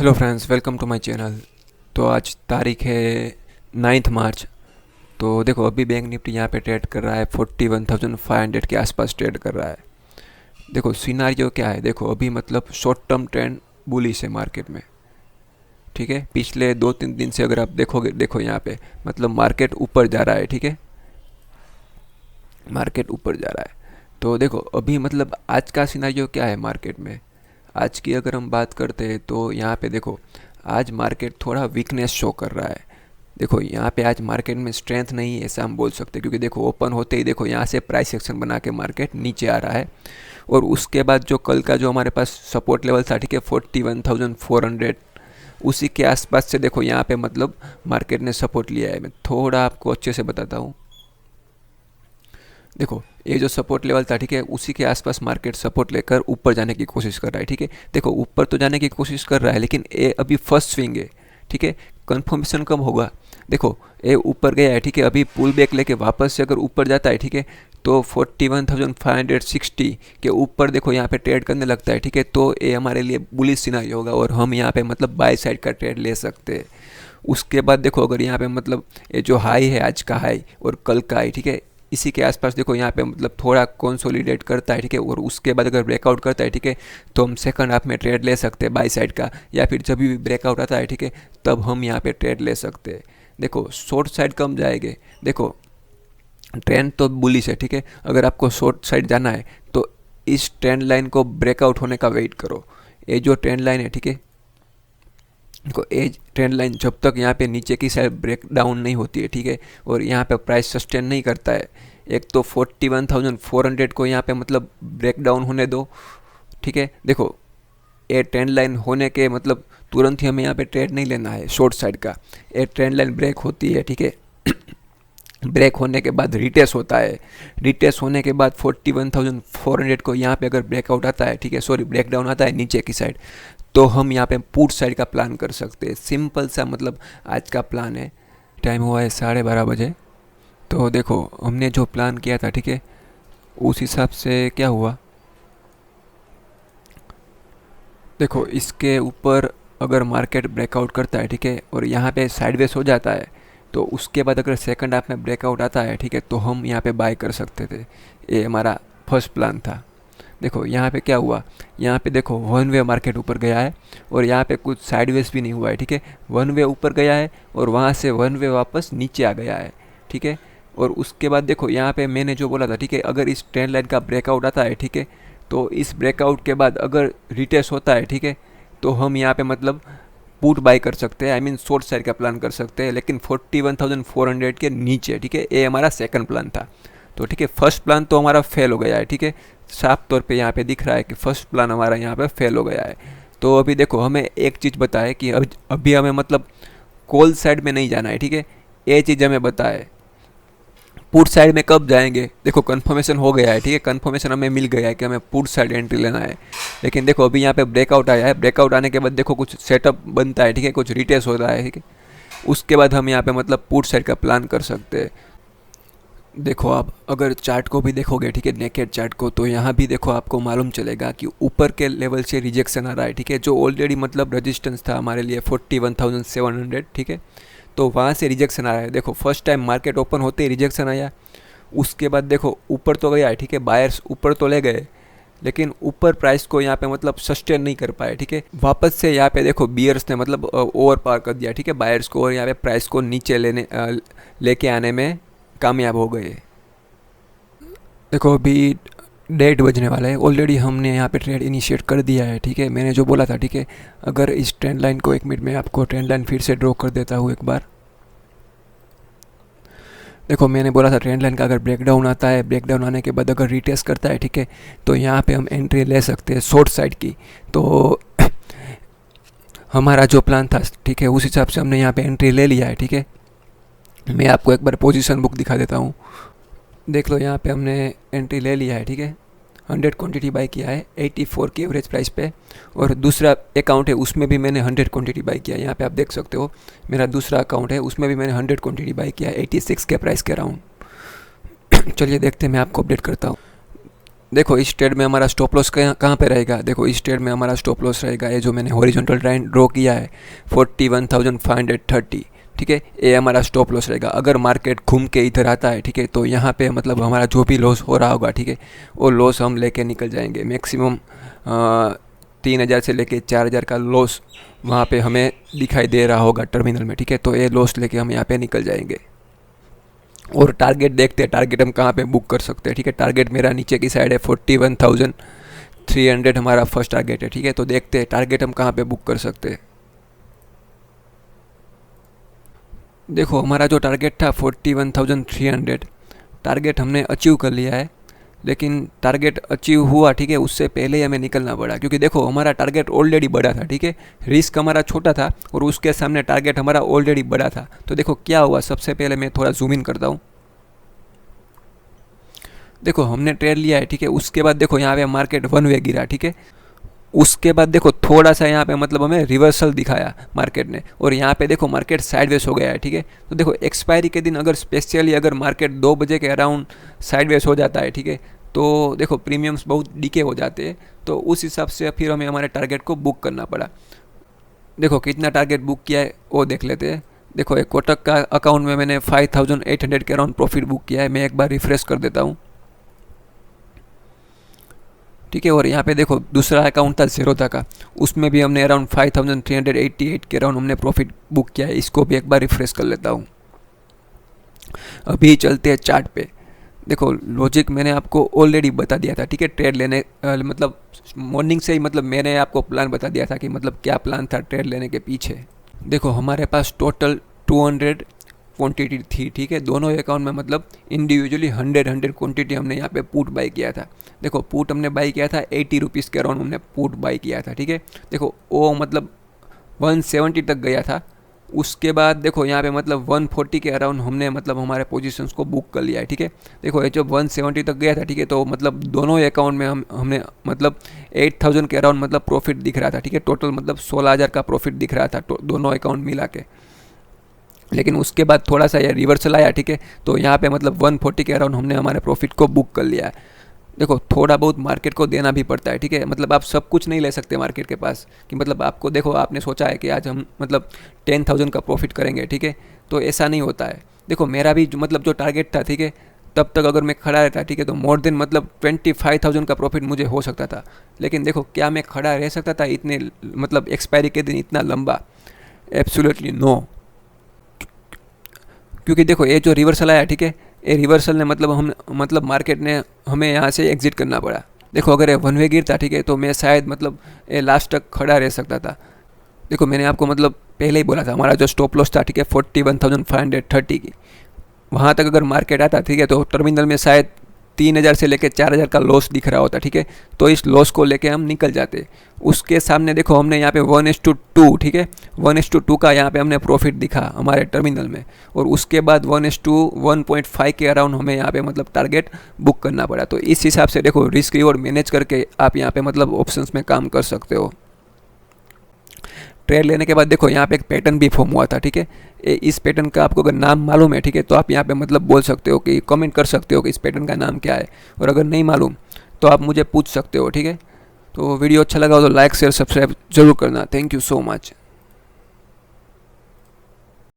Hello friends, welcome to my channel. तो आज तारीख है 9 मार्च। तो देखो, अभी बैंक निफ्टी यहाँ पे ट्रेड कर रहा है 41,500 के आसपास ट्रेड कर रहा है। देखो सिनारियो क्या है, देखो अभी मतलब शॉर्ट टर्म ट्रेंड बुलिश है मार्केट में। ठीक है, पिछले 2-3 दिन से अगर आप देखोगे, देखो यहाँ पे मतलब मार्केट ऊपर जा रहा है। ठीक है, मार्केट ऊपर जा रहा है। तो देखो अभी मतलब आज का सिनारियो क्या है मार्केट में। आज की अगर हम बात करते हैं तो यहाँ पे देखो, आज मार्केट थोड़ा वीकनेस शो कर रहा है। देखो यहाँ पे आज मार्केट में स्ट्रेंथ नहीं है ऐसा हम बोल सकते, क्योंकि देखो ओपन होते ही देखो यहाँ से प्राइस एक्शन बना के मार्केट नीचे आ रहा है। और उसके बाद जो कल का जो हमारे पास सपोर्ट लेवल था, ठीक है, 41,400, उसी के आसपास से देखो यहाँ पे मतलब मार्केट ने सपोर्ट लिया है। मैं थोड़ा आपको अच्छे से बताता हूँ। देखो ये जो सपोर्ट लेवल था, ठीक है, उसी के आसपास मार्केट सपोर्ट लेकर ऊपर जाने की कोशिश कर रहा है। ठीक है, देखो ऊपर तो जाने की कोशिश कर रहा है, लेकिन ये अभी फर्स्ट स्विंग है। ठीक है, कंफर्मेशन कब होगा। देखो ये ऊपर गया है, ठीक है, अभी पुल बैक लेके वापस से अगर ऊपर जाता है, ठीक है, तो 41,560 के ऊपर देखो यहाँ पे ट्रेड करने लगता है। ठीक है, तो ये हमारे लिए बुलिश सिनारियो होगा और हम यहाँ पे मतलब बाय साइड का ट्रेड ले सकते हैं। उसके बाद देखो अगर यहाँ पे मतलब ये जो हाई है, आज का हाई और कल का हाई, ठीक है, इसी के आसपास देखो यहाँ पे मतलब थोड़ा कंसोलिडेट करता है। ठीक है, और उसके बाद अगर ब्रेकआउट करता है, ठीक है, तो हम सेकंड हाफ में ट्रेड ले सकते हैं बाई साइड का, या फिर जब भी ब्रेकआउट आता है, ठीक है, तब हम यहाँ पे ट्रेड ले सकते हैं। देखो शॉर्ट साइड कम जाएंगे। देखो ट्रेंड तो बुलिश है, ठीक है, अगर आपको शॉर्ट साइड जाना है तो इस ट्रेंड लाइन को ब्रेकआउट होने का वेट करो। ये जो ट्रेंड लाइन है, ठीक है, देखो एज ट्रेंड लाइन जब तक यहाँ पे नीचे की साइड ब्रेक डाउन नहीं होती है, ठीक है, और यहाँ पे प्राइस सस्टेन नहीं करता है, एक तो 41,400 को यहाँ पे मतलब ब्रेक डाउन होने दो। ठीक है, देखो ये ट्रेंड लाइन होने के मतलब तुरंत ही हमें यहाँ पे ट्रेड नहीं लेना है शॉर्ट साइड का। ये ट्रेंड लाइन ब्रेक होती है, ठीक है, ब्रेक होने के बाद रिटेस्ट होता है। रिटेस्ट होने के बाद 41,400 को यहाँ पे अगर ब्रेकआउट आता है, ठीक है, सॉरी ब्रेक डाउन आता है नीचे की साइड, तो हम यहाँ पे पुट साइड का प्लान कर सकते हैं। सिंपल सा मतलब आज का प्लान है। टाइम हुआ है 12:30 बजे। तो देखो हमने जो प्लान किया था, ठीक है, उस हिसाब से क्या हुआ। देखो इसके ऊपर अगर मार्केट ब्रेकआउट करता है, ठीक है, और यहाँ पे साइडवेज हो जाता है, तो उसके बाद अगर सेकंड हाफ में ब्रेकआउट आता है, ठीक है, तो हम यहाँ पे बाय कर सकते थे। ये हमारा फर्स्ट प्लान था। देखो यहाँ पे क्या हुआ, यहाँ पे देखो वन वे मार्केट ऊपर गया है और यहाँ पे कुछ साइडवेज भी नहीं हुआ है। ठीक है, वन वे ऊपर गया है और वहाँ से वन वे वापस नीचे आ गया है। ठीक है, और उसके बाद देखो यहाँ पे मैंने जो बोला था, ठीक है, अगर इस ट्रेंड लाइन का ब्रेकआउट आता है, ठीक है, तो इस ब्रेकआउट के बाद अगर रिटेस्ट होता है, ठीक है, तो हम यहाँ पे मतलब पुट बाय कर सकते हैं, आई मीन शॉर्ट साइड का प्लान कर सकते हैं, लेकिन 41,400 के नीचे। ठीक है, ये हमारा सेकंड प्लान था। तो ठीक है, फर्स्ट प्लान तो हमारा फेल हो गया है। ठीक है, साफ तौर पे यहाँ पे दिख रहा है कि फर्स्ट प्लान हमारा यहाँ पे फेल हो गया है। तो अभी देखो हमें एक चीज़ बताए कि अभी हमें मतलब कॉल साइड में नहीं जाना है। ठीक है, ये चीज़ हमें बताए। पुट साइड में कब जाएंगे, देखो कंफर्मेशन हो गया है। ठीक है, कंफर्मेशन हमें मिल गया है कि हमें पुट साइड एंट्री लेना है। लेकिन देखो अभी यहाँ पे ब्रेकआउट आया है, ब्रेकआउट आने के बाद देखो कुछ सेटअप बनता है, ठीक है, कुछ रिटेस्ट होता है। ठीक है, उसके बाद हम यहाँ पे मतलब पुट साइड का प्लान कर सकते हैं। देखो आप अगर चार्ट को भी देखोगे, ठीक है, नेकेड चार्ट को, तो यहाँ भी देखो आपको मालूम चलेगा कि ऊपर के लेवल से रिजेक्शन आ रहा है। ठीक है, जो ऑलरेडी मतलब रेजिस्टेंस था हमारे लिए 41,700, ठीक है, तो वहाँ से रिजेक्शन आ रहा है। देखो फर्स्ट टाइम मार्केट ओपन होते ही रिजेक्शन आया, उसके बाद देखो ऊपर तो गया है, ठीक है, बायर्स ऊपर तो ले गए, लेकिन ऊपर प्राइस को यहाँ पे मतलब सस्टेन नहीं कर पाए। ठीक है, वापस से यहाँ पे देखो बियर्स ने मतलब ओवर पार कर दिया, ठीक है, बायर्स को, और यहाँ पे प्राइस को नीचे लेके आने में कामयाब हो गए। देखो अभी 1:30 बजने वाला है, ऑलरेडी हमने यहाँ पे ट्रेड इनिशिएट कर दिया है। ठीक है, मैंने जो बोला था, ठीक है, अगर इस ट्रेंड लाइन को, 1 मिनट में आपको ट्रेंड लाइन फिर से ड्रॉ कर देता हूँ एक बार। देखो मैंने बोला था ट्रेंड लाइन का अगर ब्रेकडाउन आता है, ब्रेकडाउन आने के बाद अगर रिटेस्ट करता है, ठीक है, तो यहाँ पे हम एंट्री ले सकते हैं शॉर्ट साइड की। तो हमारा जो प्लान था, ठीक है, उस हिसाब से हमने यहाँ पे एंट्री ले लिया है। ठीक है, मैं आपको एक बार पोजीशन बुक दिखा देता हूँ। देख लो यहाँ पे हमने एंट्री ले लिया है। ठीक है, 100 क्वांटिटी बाई किया है 84 की एवरेज प्राइस पे, और दूसरा अकाउंट है उसमें भी मैंने 100 क्वांटिटी बाई किया है। यहाँ पे आप देख सकते हो मेरा दूसरा अकाउंट है, उसमें भी मैंने 100 क्वांटिटी बाई किया है 86 के प्राइस के अराउंड। चलिए देखते हैं, मैं आपको अपडेट करता हूँ। देखो इस ट्रेड में हमारा स्टॉप लॉस कहाँ पे रहेगा। देखो इस ट्रेड में हमारा स्टॉप लॉस रहेगा ये जो मैंने हॉरिजॉन्टल लाइन ड्रॉ किया है 41,530, ठीक है, ये हमारा स्टॉप लॉस रहेगा। अगर मार्केट घूम के इधर आता है, ठीक है, तो यहाँ पे मतलब हमारा जो भी लॉस हो रहा होगा, ठीक है, वो लॉस हम लेके निकल जाएंगे। मैक्सिमम 3,000 से लेके 4,000 का लॉस वहाँ पे हमें दिखाई दे रहा होगा टर्मिनल में, ठीक है, तो ये लॉस लेके हम यहाँ पे निकल जाएंगे। और टारगेट देखते हैं, टारगेट हम कहाँ पे बुक कर सकते हैं, ठीक है। टारगेट मेरा नीचे की साइड है 41,300 हमारा फर्स्ट टारगेट है, ठीक है। तो देखते हैं टारगेट हम कहाँ पे बुक कर सकते हैं। देखो हमारा जो टारगेट था 41,300, टारगेट हमने अचीव कर लिया है। लेकिन टारगेट अचीव हुआ, ठीक है, उससे पहले ही हमें निकलना पड़ा, क्योंकि देखो हमारा टारगेट ऑलरेडी बड़ा था, ठीक है। रिस्क हमारा छोटा था और उसके सामने टारगेट हमारा ऑलरेडी बड़ा था। तो देखो क्या हुआ, सबसे पहले मैं थोड़ा जूम इन करता हूँ। देखो हमने ट्रेड लिया है, ठीक है। उसके बाद देखो यहाँ पे मार्केट वन वे गिरा, ठीक है। उसके बाद देखो थोड़ा सा यहाँ पे मतलब हमें रिवर्सल दिखाया मार्केट ने, और यहाँ पे देखो मार्केट साइडवेज हो गया है, ठीक है। तो देखो एक्सपायरी के दिन अगर स्पेशली अगर मार्केट 2 बजे के अराउंड साइडवेज हो जाता है, ठीक है, तो देखो प्रीमियम्स बहुत डीके हो जाते हैं। तो उस हिसाब से फिर हमें हमारे टारगेट को बुक करना पड़ा। देखो कितना टारगेट बुक किया है वो देख लेते हैं। देखो एक कोटक का अकाउंट में मैंने 5,800 के अराउंड प्रॉफिट बुक किया है। मैं एक बार रिफ्रेश कर देता हूँ, ठीक है। और यहाँ पे देखो दूसरा अकाउंट था ज़ीरोधा का, उसमें भी हमने अराउंड 5,388 के अराउंड हमने प्रॉफिट बुक किया है। इसको भी एक बार रिफ्रेश कर लेता हूँ। अभी चलते हैं चार्ट पे। देखो लॉजिक मैंने आपको ऑलरेडी बता दिया था, ठीक है। ट्रेड लेने मतलब मॉर्निंग से ही मतलब मैंने आपको प्लान बता दिया था कि मतलब क्या प्लान था ट्रेड लेने के पीछे। देखो हमारे पास टोटल 200 क्वांटिटी थी, ठीक है। दोनों अकाउंट में मतलब इंडिविजुअली 100 क्वांटिटी हमने यहाँ पे पुट बाई किया था। देखो पुट हमने बाई किया था 80 रुपीज़ के अराउंड हमने पुट बाई किया था, ठीक है। देखो वो मतलब 170 तक गया था। उसके बाद देखो यहाँ पे मतलब 140 के अराउंड हमने मतलब हमारे पोजीशंस को बुक कर लिया है, ठीक है। देखो ये जब 170 तक गया था, ठीक है, तो मतलब दोनों अकाउंट में हमने मतलब 8,000 के अराउंड मतलब प्रॉफिट दिख रहा था, ठीक है। टोटल मतलब 16,000 का प्रॉफिट दिख रहा था दोनों अकाउंट मिला के। लेकिन उसके बाद थोड़ा सा ये रिवर्सल आया, ठीक है, तो यहाँ पे मतलब 140 के अराउंड हमने हमारे प्रॉफिट को बुक कर लिया है। देखो थोड़ा बहुत मार्केट को देना भी पड़ता है, ठीक है। मतलब आप सब कुछ नहीं ले सकते मार्केट के पास, कि मतलब आपको देखो आपने सोचा है कि आज हम मतलब 10,000 का प्रॉफिट करेंगे, ठीक है, तो ऐसा नहीं होता है। देखो मेरा भी मतलब जो टारगेट था, ठीक है, तब तक अगर मैं खड़ा रहता, ठीक है, तो मोर देन मतलब 25,000 का प्रॉफिट मुझे हो सकता था। लेकिन देखो क्या मैं खड़ा रह सकता था इतने मतलब एक्सपायरी के दिन इतना लंबा? Absolutely no. क्योंकि देखो ये जो रिवर्सल आया, ठीक है, ये रिवर्सल ने मतलब हम मतलब मार्केट ने हमें यहाँ से एग्जिट करना पड़ा। देखो अगर ये वन वे गिरता, ठीक है, तो मैं शायद मतलब ये लास्ट तक खड़ा रह सकता था। देखो मैंने आपको मतलब पहले ही बोला था हमारा जो स्टॉप लॉस था, ठीक है, 41,530 की, वहाँ तक अगर मार्केट आता, ठीक है, तो टर्मिनल में शायद 3,000 से लेकर 4,000 का लॉस दिख रहा होता, ठीक है। तो इस लॉस को लेके हम निकल जाते। उसके सामने देखो हमने यहाँ पे 1:2, ठीक है, 1:2 का यहाँ पे हमने प्रॉफिट दिखा हमारे टर्मिनल में। और उसके बाद 1:1.5 के अराउंड हमें यहाँ पे मतलब टारगेट बुक करना पड़ा। तो इस हिसाब से देखो रिस्क रिवॉर्ड मैनेज करके आप यहाँ पे मतलब ऑप्शंस में काम कर सकते हो। ट्रेड लेने के बाद देखो यहाँ पे एक पैटर्न भी फॉर्म हुआ था, ठीक है। इस पैटर्न का आपको अगर नाम मालूम है, ठीक है, तो आप यहाँ पे मतलब बोल सकते हो कि कमेंट कर सकते हो कि इस पैटर्न का नाम क्या है। और अगर नहीं मालूम तो आप मुझे पूछ सकते हो, ठीक है। तो वीडियो अच्छा लगा हो तो लाइक शेयर सब्सक्राइब जरूर करना। Thank you so much.